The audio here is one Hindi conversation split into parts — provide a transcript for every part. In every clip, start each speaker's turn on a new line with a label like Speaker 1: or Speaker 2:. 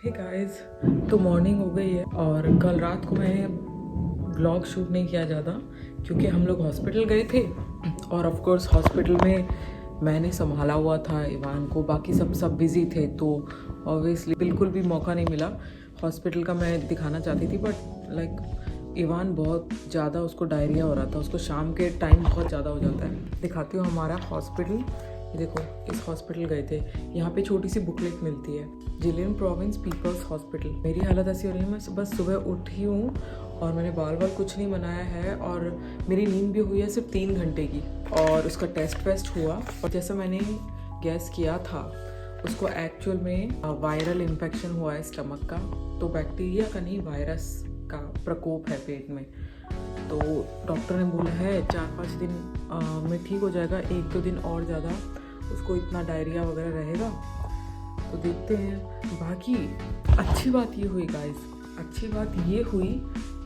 Speaker 1: हे गाइस, तो मॉर्निंग हो गई है और कल रात को मैंने व्लॉग शूट नहीं किया ज़्यादा क्योंकि हम लोग हॉस्पिटल गए थे और ऑफ कोर्स हॉस्पिटल में मैंने संभाला हुआ था इवान को, बाकी सब बिज़ी थे तो ऑब्वियसली बिल्कुल भी मौका नहीं मिला हॉस्पिटल का। मैं दिखाना चाहती थी बट लाइक इवान बहुत ज़्यादा, उसको डायरिया हो रहा था, उसको शाम के टाइम बहुत ज़्यादा हो जाता है। दिखाती हूँ हमारा हॉस्पिटल। ये देखो, इस हॉस्पिटल गए थे, यहाँ पे छोटी सी बुकलेट मिलती है, जिलियन प्रोविंस पीपल्स हॉस्पिटल। मेरी हालत ऐसी हो रही है, मैं बस सुबह उठी हूँ और मैंने बाल कुछ नहीं बनाया है और मेरी नींद भी हुई है सिर्फ 3 घंटे की और उसका टेस्ट वेस्ट हुआ और जैसा मैंने गैस किया था उसको एक्चुअल में वायरल इन्फेक्शन हुआ है स्टमक का, तो बैक्टीरिया का नहीं वायरस का प्रकोप है पेट में। तो डॉक्टर ने बोला है 4-5 दिन में ठीक हो जाएगा, 1-2 दिन और ज़्यादा उसको इतना डायरिया वगैरह रहेगा, तो देखते हैं। बाकी अच्छी बात ये हुई गाइस, अच्छी बात ये हुई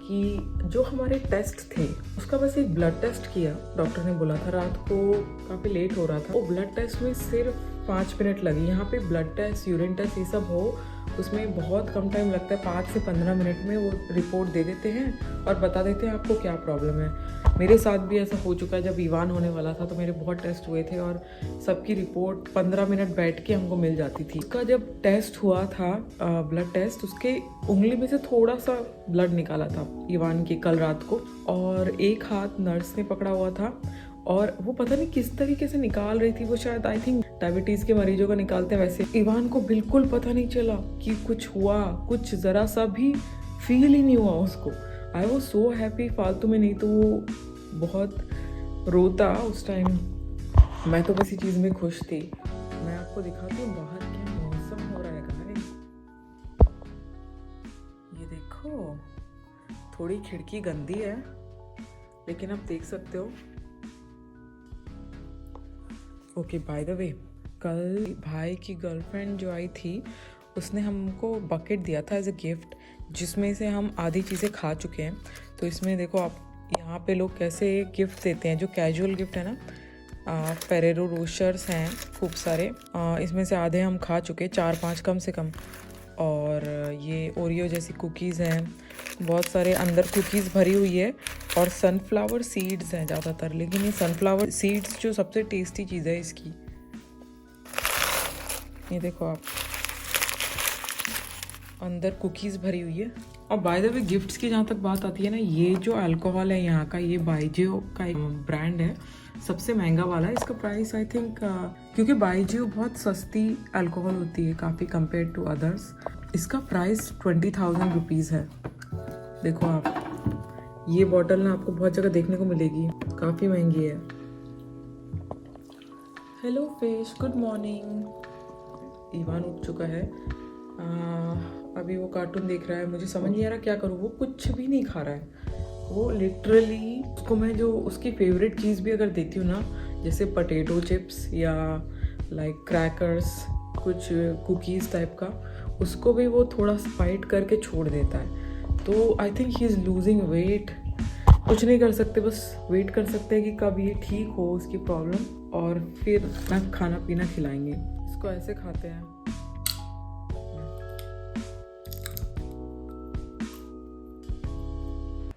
Speaker 1: कि जो हमारे टेस्ट थे उसका बस एक ब्लड टेस्ट किया, डॉक्टर ने बोला था, रात को काफ़ी लेट हो रहा था, वो ब्लड टेस्ट में सिर्फ 5 मिनट लगी। यहाँ पे ब्लड टेस्ट, यूरिन टेस्ट ये सब हो उसमें बहुत कम टाइम लगता है, 5 से 15 मिनट में वो रिपोर्ट दे देते हैं और बता देते हैं आपको क्या प्रॉब्लम है। मेरे साथ भी ऐसा हो चुका है, जब इवान होने वाला था तो मेरे बहुत टेस्ट हुए थे और सबकी रिपोर्ट 15 मिनट बैठ के हमको मिल जाती थी। उसका जब टेस्ट हुआ था ब्लड टेस्ट, उसके उंगली में से थोड़ा सा ब्लड निकाला था इवान के कल रात को, और एक हाथ नर्स ने पकड़ा हुआ था और वो पता नहीं किस तरीके से निकाल रही थी, वो शायद आई थिंक डायबिटीज़ के मरीजों का निकालते हैं वैसे। इवान को बिल्कुल पता नहीं चला कि कुछ हुआ, कुछ ज़रा सा भी फील ही नहीं हुआ उसको। आई वॉज सो हैप्पी, फालतू में नहीं तो वो बहुत रोता उस टाइम। मैं तो बस इसी चीज़ में खुश थी। मैं आपको दिखाती हूँ बाहर क्या मौसम हो रहा है गाइस। ये देखो, थोड़ी खिड़की गंदी है लेकिन आप देख सकते हो। ओके, बाय द वे, कल भाई की गर्लफ्रेंड जो आई थी उसने हमको बकेट दिया था एज अ गिफ्ट, जिसमें से हम आधी चीज़ें खा चुके हैं। तो इसमें देखो आप, यहाँ पे लोग कैसे गिफ्ट देते हैं, जो कैजुअल गिफ्ट है ना, फेरेरो रोशर्स हैं खूब सारे, इसमें से आधे हम खा चुके, 4-5 कम से कम। और ये ओरियो जैसी कुकीज़ हैं, बहुत सारे अंदर कुकीज़ भरी हुई है, और सनफ्लावर सीड्स हैं ज़्यादातर, लेकिन ये सनफ्लावर सीड्स जो सबसे टेस्टी चीज़ है इसकी। ये देखो आप, अंदर कुकीज़ भरी हुई है। और बाय द वे, गिफ्ट्स की जहाँ तक बात आती है ना, ये जो अल्कोहल है यहाँ का, ये बाइजियो का एक ब्रांड है, सबसे महंगा वाला है। इसका प्राइस आई थिंक, क्योंकि बाइजियो बहुत सस्ती अल्कोहल होती है काफ़ी कंपेयर टू अदर्स, इसका प्राइस 20,000 रुपीज़ है। देखो आप, ये बॉटल ना आपको बहुत जगह देखने को मिलेगी, काफ़ी महंगी है। Hello fish, good morning. Ivan उठ चुका है, अभी वो कार्टून देख रहा है। मुझे समझ नहीं आ रहा क्या करूँ, वो कुछ भी नहीं खा रहा है। वो लिटरली, उसको मैं जो उसकी फेवरेट चीज़ भी अगर देती हूँ ना, जैसे पोटैटो चिप्स या लाइक क्रैकर्स, कुछ कुकीज़ टाइप का, उसको भी वो थोड़ा स्पाइट करके छोड़ देता है। तो I think he is losing weight. कुछ नहीं कर सकते, बस वेट कर सकते हैं कि कब ये ठीक हो उसकी प्रॉब्लम, और फिर ना खाना पीना खिलाएंगे। इसको ऐसे खाते हैं।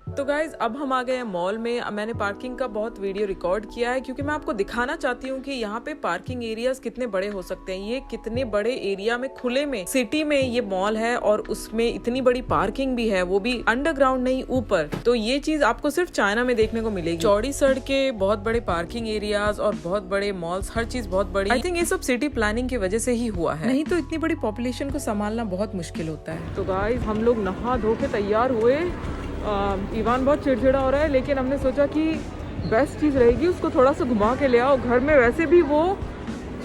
Speaker 1: तो गाइज, अब हम आ गए हैं मॉल में। मैंने पार्किंग का बहुत वीडियो रिकॉर्ड किया है क्योंकि मैं आपको दिखाना चाहती हूँ कि यहाँ पे पार्किंग एरियाज कितने बड़े हो सकते हैं। ये कितने बड़े एरिया में, खुले में, सिटी में ये मॉल है और उसमें इतनी बड़ी पार्किंग भी है, वो भी अंडरग्राउंड नहीं, ऊपर। तो ये चीज आपको सिर्फ चाइना में देखने को मिलेगी। चौड़ी सड़कें, बहुत बड़े पार्किंग एरियाज और बहुत बड़े मॉल्स, हर चीज बहुत बड़ी। आई थिंक ये सब सिटी प्लानिंग की वजह से ही हुआ है, नहीं तो इतनी बड़ी पॉपुलेशन को संभालना बहुत मुश्किल होता है। तो गाइज, हम लोग नहा धो के तैयार हुए। इवान बहुत चिड़चिड़ा हो रहा है, लेकिन हमने सोचा कि बेस्ट चीज़ रहेगी उसको थोड़ा सा घुमा के ले आओ। घर में वैसे भी वो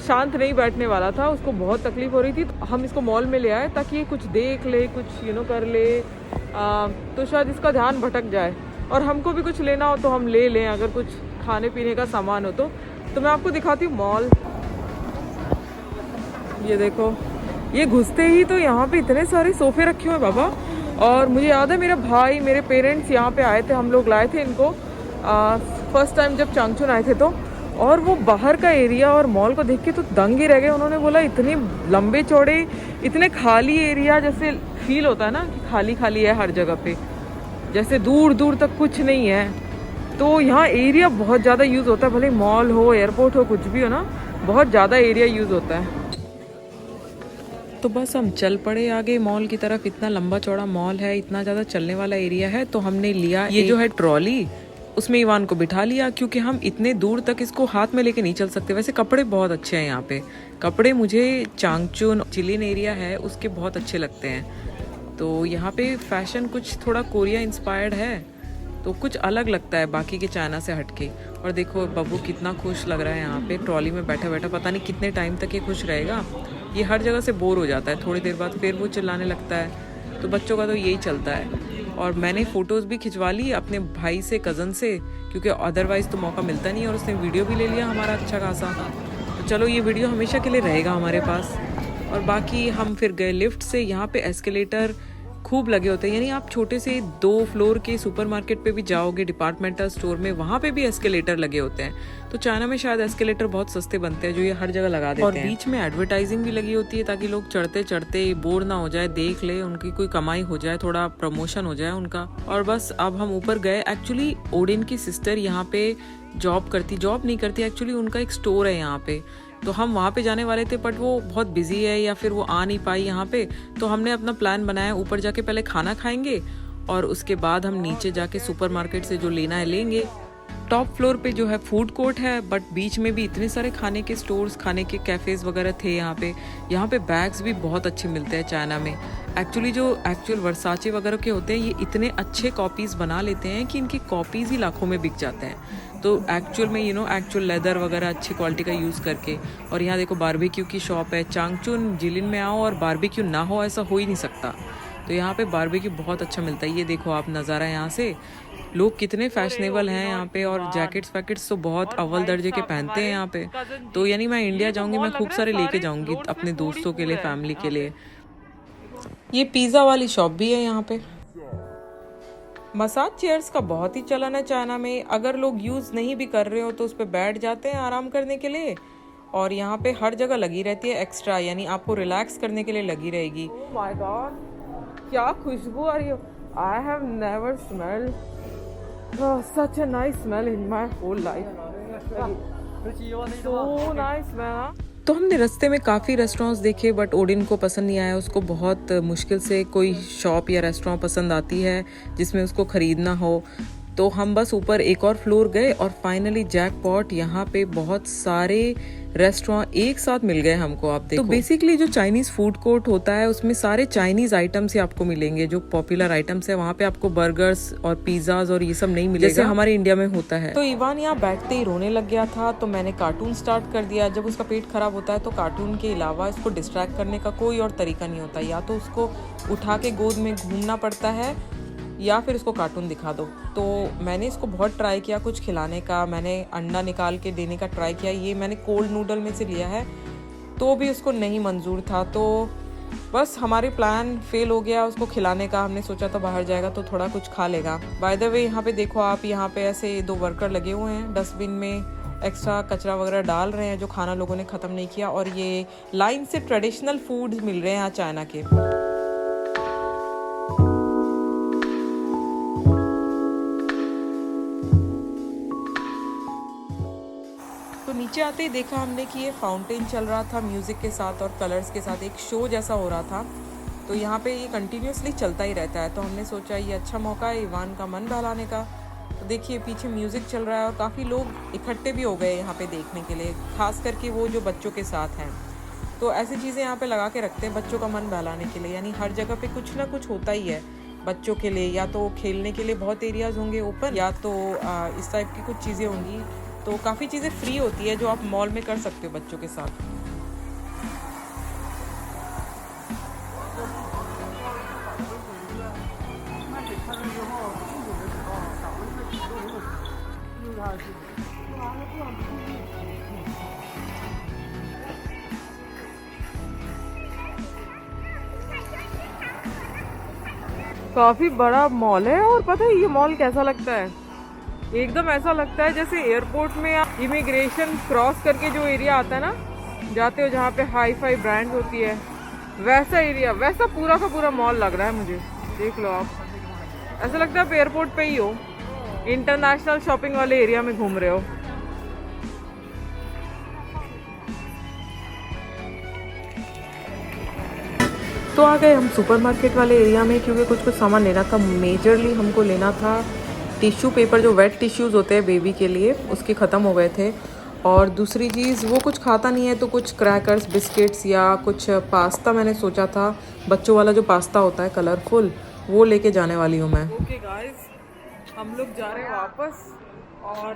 Speaker 1: शांत नहीं बैठने वाला था, उसको बहुत तकलीफ हो रही थी, तो हम इसको मॉल में ले आए ताकि ये कुछ देख ले, कुछ कर ले, तो शायद इसका ध्यान भटक जाए और हमको भी कुछ लेना हो तो हम ले लें, अगर कुछ खाने पीने का सामान हो तो मैं आपको दिखाती हूँ मॉल। ये देखो, ये घुसते ही तो यहाँ पे इतने सारे सोफे रखे हुए बाबा। और मुझे याद है, मेरा भाई, मेरे पेरेंट्स यहाँ पे आए थे, हम लोग लाए थे इनको फर्स्ट टाइम जब चांगचुन आए थे, तो और वो बाहर का एरिया और मॉल को देख के तो दंग ही रह गए। उन्होंने बोला इतने लंबे चौड़े, इतने खाली एरिया, जैसे फील होता है ना कि खाली खाली है हर जगह पे, जैसे दूर दूर तक कुछ नहीं है। तो यहाँ एरिया बहुत ज़्यादा यूज़ होता है, भले मॉल हो, एयरपोर्ट हो, कुछ भी हो ना, बहुत ज़्यादा एरिया यूज़ होता है। तो बस हम चल पड़े आगे मॉल की तरफ। इतना लंबा चौड़ा मॉल है, इतना ज़्यादा चलने वाला एरिया है। तो हमने लिया ये जो है ट्रॉली, उसमें इवान को बिठा लिया, क्योंकि हम इतने दूर तक इसको हाथ में लेके नहीं चल सकते। वैसे कपड़े बहुत अच्छे हैं यहाँ पे, कपड़े मुझे चांगचुन चिलिन एरिया है उसके बहुत अच्छे लगते हैं। तो यहाँ पे फैशन कुछ थोड़ा कोरिया इंस्पायर्ड है, तो कुछ अलग लगता है बाकी के चाइना से हटके। और देखो बब्बू कितना खुश लग रहा है यहाँ पे ट्रॉली में बैठा बैठा। पता नहीं कितने टाइम तक ये खुश रहेगा, ये हर जगह से बोर हो जाता है, थोड़ी देर बाद फिर वो चिल्लाने लगता है। तो बच्चों का तो यही चलता है। और मैंने फ़ोटोज़ भी खिंचवा ली अपने भाई से, कज़न से, क्योंकि अदरवाइज़ तो मौका मिलता नहीं। और उसने वीडियो भी ले लिया हमारा अच्छा खासा। तो चलो ये वीडियो हमेशा के लिए रहेगा हमारे पास। और बाकी हम फिर गए लिफ्ट से। यहाँ पे एस्केलेटर खूब लगे होते हैं, यानी आप छोटे से 2 फ्लोर के सुपरमार्केट पे भी जाओगे, डिपार्टमेंटल स्टोर में, वहाँ पे भी एस्केलेटर लगे होते हैं। तो चाइना में शायद एस्केलेटर बहुत सस्ते बनते हैं, जो ये हर जगह लगा देते हैं। और बीच में एडवर्टाइजिंग भी लगी होती है, ताकि लोग चढ़ते चढ़ते बोर ना हो जाए, देख ले, उनकी कोई कमाई हो जाए, थोड़ा प्रमोशन हो जाए उनका। और बस अब हम ऊपर गए। एक्चुअली ओडिन की सिस्टर यहाँ पे जॉब नहीं करती एक्चुअली, उनका एक स्टोर है यहाँ पे। तो हम वहाँ पे जाने वाले थे, बट वो बहुत बिजी है या फिर वो आ नहीं पाई यहाँ पे। तो हमने अपना प्लान बनाया, ऊपर जाके पहले खाना खाएंगे और उसके बाद हम नीचे जाके सुपरमार्केट से जो लेना है लेंगे। टॉप फ्लोर पे जो है फूड कोर्ट है, बट बीच में भी इतने सारे खाने के स्टोर्स, खाने के कैफ़ेज़ वगैरह थे यहाँ पे। यहाँ पे बैग्स भी बहुत अच्छे मिलते हैं चाइना में। एक्चुअली जो एक्चुअल वर्साचे वगैरह के होते हैं, ये इतने अच्छे कॉपीज़ बना लेते हैं कि इनकी कॉपीज़ ही लाखों में बिक जाते हैं। तो एक्चुअल में एक्चुअल लेदर वगैरह अच्छी क्वालिटी का यूज़ करके। और यहाँ देखो बारबेक्यू की शॉप है। चांगचुन जिलिन में आओ और बारबेक्यू ना हो, ऐसा हो ही नहीं सकता। तो यहाँ पे बारबेक्यू बहुत अच्छा मिलता है। ये देखो आप नज़ारा यहाँ से, लोग कितने फैशनेबल हैं यहाँ पे। और जैकेट्स वैकेट्स तो बहुत अव्वल दर्जे के पहनते हैं यहाँ पे। तो यानी मैं इंडिया जाऊँगी, मैं खूब सारे लेके जाऊँगी अपने दोस्तों के लिए, फैमिली के लिए। ये पिज़्ज़ा वाली शॉप भी है यहाँ पे। मसाज चेयर्स का बहुत ही चलन है चाइना में। अगर लोग यूज़ नहीं भी कर रहे हो तो उस पर बैठ जाते हैं आराम करने के लिए। और यहाँ पे हर जगह लगी रहती है एक्स्ट्रा, यानी आपको रिलैक्स करने के लिए लगी रहेगी। ओह माय गॉड, क्या खुशबू आ रही है। I have never smelled such a nice smell in my whole life. So nice smell. तो हमने रास्ते में काफ़ी रेस्टोरेंट्स देखे, बट ओडिन को पसंद नहीं आया। उसको बहुत मुश्किल से कोई शॉप या रेस्टोरेंट पसंद आती है जिसमें उसको ख़रीदना हो। तो हम बस ऊपर एक और फ्लोर गए और फाइनली जैकपॉट, यहाँ पे बहुत सारे रेस्टोरेंट एक साथ मिल गए हमको। आप देखो, तो बेसिकली जो चाइनीज फूड कोर्ट होता है उसमें सारे चाइनीज आइटम्स ही आपको मिलेंगे, जो पॉपुलर आइटम्स है। वहाँ पे आपको बर्गर्स और पिज्जाज और ये सब नहीं मिलेगा जैसे हमारे इंडिया में होता है। तो इवान यहाँ बैठते ही रोने लग गया था, तो मैंने कार्टून स्टार्ट कर दिया। जब उसका पेट खराब होता है तो कार्टून के अलावा इसको डिस्ट्रैक्ट करने का कोई और तरीका नहीं होता। या तो उसको उठा के गोद में घूमना पड़ता है या फिर उसको कार्टून दिखा दो। तो मैंने इसको बहुत ट्राई किया कुछ खिलाने का, मैंने अंडा निकाल के देने का ट्राई किया। ये मैंने कोल्ड नूडल में से लिया है, तो भी उसको नहीं मंजूर था। तो बस हमारे प्लान फेल हो गया उसको खिलाने का। हमने सोचा था बाहर जाएगा तो थोड़ा कुछ खा लेगा। बाय द वे यहाँ पे देखो आप, यहाँ पे ऐसे 2 वर्कर लगे हुए हैं, डस्टबिन में एक्स्ट्रा कचरा वगैरह डाल रहे हैं जो खाना लोगों ने ख़त्म नहीं किया। और ये लाइन से ट्रेडिशनल फूड मिल रहे हैं यहाँ चाइना के। तो नीचे आते ही देखा हमने कि ये फाउंटेन चल रहा था म्यूज़िक के साथ और कलर्स के साथ, एक शो जैसा हो रहा था। तो यहाँ पे ये कंटिन्यूसली चलता ही रहता है। तो हमने सोचा ये अच्छा मौका है इवान का मन बहलाने का। तो देखिए पीछे म्यूज़िक चल रहा है और काफ़ी लोग इकट्ठे भी हो गए यहाँ पे देखने के लिए, खास करके वो जो बच्चों के साथ हैं। तो ऐसी चीज़ें यहाँ पे लगा के रखते हैं बच्चों का मन बहलाने के लिए। यानी हर जगह पे कुछ ना कुछ होता ही है बच्चों के लिए। या तो खेलने के लिए बहुत एरियाज़ होंगे ओपन, या तो इस टाइप की कुछ चीज़ें होंगी। तो काफ़ी चीज़ें फ्री होती है जो आप मॉल में कर सकते हो बच्चों के साथ। काफ़ी बड़ा मॉल है। और पता है ये मॉल कैसा लगता है, एकदम ऐसा लगता है जैसे एयरपोर्ट में आप इमिग्रेशन क्रॉस करके जो एरिया आता है ना, जाते हो जहाँ पे हाई फाई ब्रांड होती है, वैसा एरिया, वैसा पूरा का पूरा मॉल लग रहा है मुझे। देख लो आप, ऐसा लगता है आप एयरपोर्ट पे ही हो, इंटरनेशनल शॉपिंग वाले एरिया में घूम रहे हो। तो आ गए हम सुपरमार्केट वाले एरिया में, क्योंकि कुछ कुछ सामान लेना था। मेजरली हमको लेना था टिश्यू पेपर, जो वेट टिश्यूज़ होते हैं बेबी के लिए, उसके ख़त्म हो गए थे। और दूसरी चीज़, वो कुछ खाता नहीं है तो कुछ क्रैकर्स, बिस्किट्स या कुछ पास्ता मैंने सोचा था, बच्चों वाला जो पास्ता होता है कलरफुल, वो लेके जाने वाली हूँ मैं। ओके गाइस, हम लोग जा रहे हैं वापस। और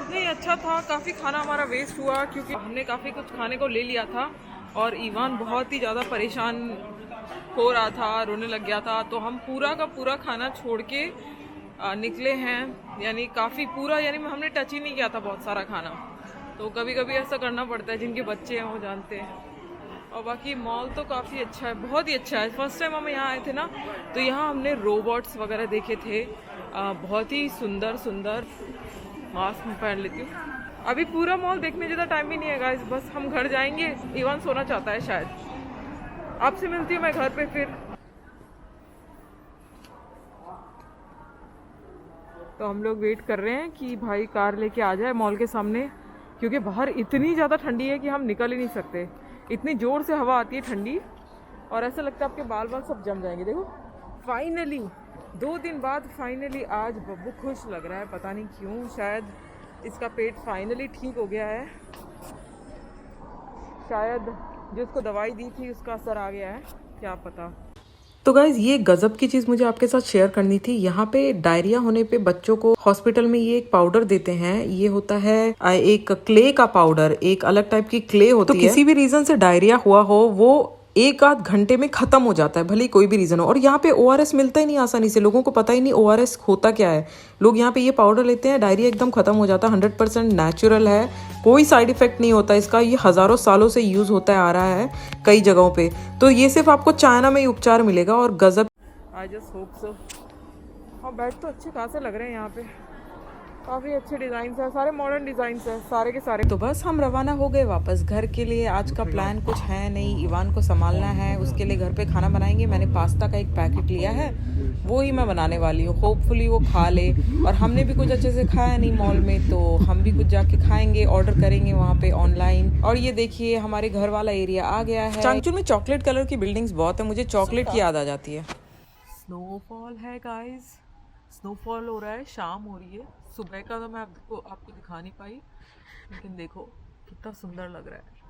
Speaker 1: नहीं, अच्छा था, काफ़ी खाना हमारा वेस्ट हुआ क्योंकि हमने काफ़ी कुछ खाने को ले लिया था और इवान बहुत ही ज़्यादा परेशान हो रहा था, रोने लग गया था। तो हम पूरा का पूरा खाना छोड़ के निकले हैं, यानी काफ़ी पूरा, यानी हमने टच ही नहीं किया था बहुत सारा खाना। तो कभी कभी ऐसा करना पड़ता है, जिनके बच्चे हैं वो जानते हैं। और बाकी मॉल तो काफ़ी अच्छा है, बहुत ही अच्छा है। फर्स्ट टाइम हम यहाँ आए थे ना, तो यहाँ हमने रोबोट्स वगैरह देखे थे, बहुत ही सुंदर सुंदर। मास्क में पहन लेती हूँ। अभी पूरा मॉल देखने जैसा टाइम भी नहीं है गाइस, बस हम घर जाएंगे। इवान सोना चाहता है शायद। आपसे मिलती हूँ मैं घर पे फिर। तो हम लोग वेट कर रहे हैं कि भाई कार लेके आ जाए मॉल के सामने, क्योंकि बाहर इतनी ज़्यादा ठंडी है कि हम निकल ही नहीं सकते। इतनी ज़ोर से हवा आती है ठंडी, और ऐसा लगता है आपके बाल बाल सब जम जाएंगे। देखो, फाइनली 2 दिन बाद फाइनली आज बब्बू खुश लग रहा है, पता नहीं क्यों। शायद इसका पेट फाइनली ठीक हो गया है, शायद जो उसको दवाई दी थी उसका असर आ गया है, क्या पता। तो गाइज, ये गजब की चीज़ मुझे आपके साथ शेयर करनी थी। यहाँ पे डायरिया होने पे बच्चों को हॉस्पिटल में ये एक पाउडर देते हैं। ये होता है एक क्ले का पाउडर, एक अलग टाइप की क्ले होती है। तो किसी भी रीजन से डायरिया हुआ हो, वो 1 आध घंटे में खत्म हो जाता है, भले कोई भी रीजन हो। और यहाँ पे ORS मिलता ही नहीं आसानी से, लोगों को पता ही नहीं ORS होता क्या है। लोग यहाँ पे ये पाउडर लेते हैं, डायरिया एकदम खत्म हो जाता है। 100% नेचुरल है, कोई साइड इफेक्ट नहीं होता इसका। ये हज़ारों सालों से यूज़ होता आ रहा है कई जगहों पे। तो ये सिर्फ आपको चाइना में ही उपचार मिलेगा, और गजब। I just hope so. और बेड तो अच्छे खासे लग रहे हैं यहाँ पे, काफ़ी अच्छे डिज़ाइन है, सारे मॉडर्न डिज़ाइन है सारे के सारे। तो बस हम रवाना हो गए वापस घर के लिए। आज का प्लान कुछ है नहीं, इवान को संभालना है, उसके लिए घर पे खाना बनाएंगे। मैंने पास्ता का एक पैकेट लिया है, वो ही मैं बनाने वाली हूँ। होपफुली वो खा ले। और हमने भी कुछ अच्छे से खाया नहीं मॉल में, तो हम भी कुछ जाके खाएंगे, ऑर्डर करेंगे वहाँ पे ऑनलाइन। और ये देखिए, हमारे घर वाला एरिया आ गया है। चांगचून में चॉकलेट कलर की बिल्डिंग्स बहुत है, मुझे चॉकलेट की याद आ जाती है। स्नोफॉल है गाइज, स्नोफॉल हो रहा है, शाम हो रही है। सुबह का तो मैं आपको दिखा नहीं पाई, लेकिन देखो कितना सुंदर लग रहा है।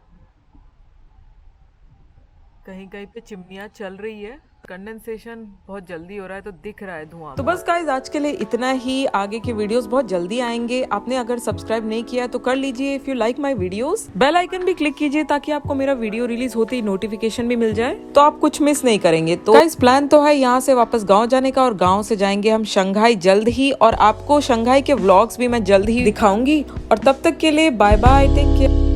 Speaker 1: कहीं कहीं पे चिमनियाँ चल रही है, कंडेंसेशन बहुत जल्दी हो रहा है, तो दिख रहा है धुआं। तो बस गाइस, आज के लिए इतना ही। आगे के वीडियोस बहुत जल्दी आएंगे। आपने अगर सब्सक्राइब नहीं किया तो कर लीजिए। If you like my videos, bell icon भी क्लिक कीजिए, ताकि आपको मेरा वीडियो रिलीज होते ही नोटिफिकेशन भी मिल जाए, तो आप कुछ मिस नहीं करेंगे। तो गाइस, प्लान तो है यहाँ से वापस गाँव जाने का, और गाँव से जाएंगे हम शंघाई जल्द ही, और आपको शंघाई के व्लॉग्स भी मैं जल्द ही दिखाऊंगी। और तब तक के लिए बाय बाय, टेक केयर।